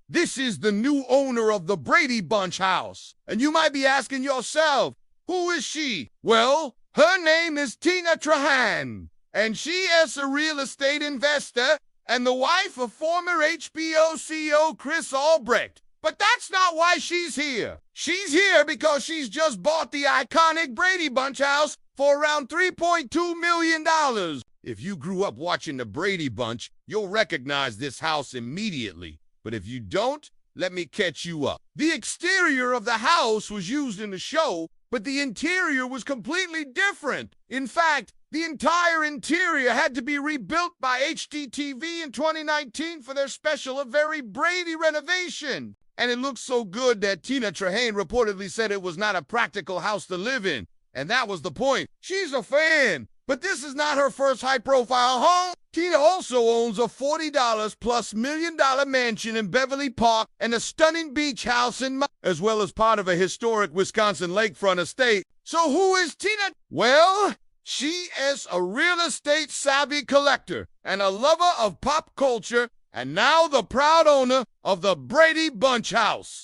This is the new owner of the Brady Bunch house. And you might be asking yourself, who is she? Well, her name is Tina Trahan, and she is a real estate investor and the wife of former HBO CEO Chris Albrecht. But that's not why she's here. She's here because she's just bought the iconic Brady Bunch house for around $3.2 million. If you grew up watching the Brady Bunch, you'll recognize this house immediately. But if you don't, let me catch you up. The exterior of the house was used in the show, but the interior was completely different. In fact, the entire interior had to be rebuilt by HGTV in 2019 for their special A Very Brady renovation. And it looked so good that Tina Trahan reportedly said it was not a practical house to live in. And that was the point. She's a fan. But this is not her first high-profile home. Tina also owns a $40 plus million-dollar mansion in Beverly Park and a stunning beach house as well as part of a historic Wisconsin lakefront estate. So who is Tina? Well, she is a real estate savvy collector and a lover of pop culture, and now the proud owner of the Brady Bunch house.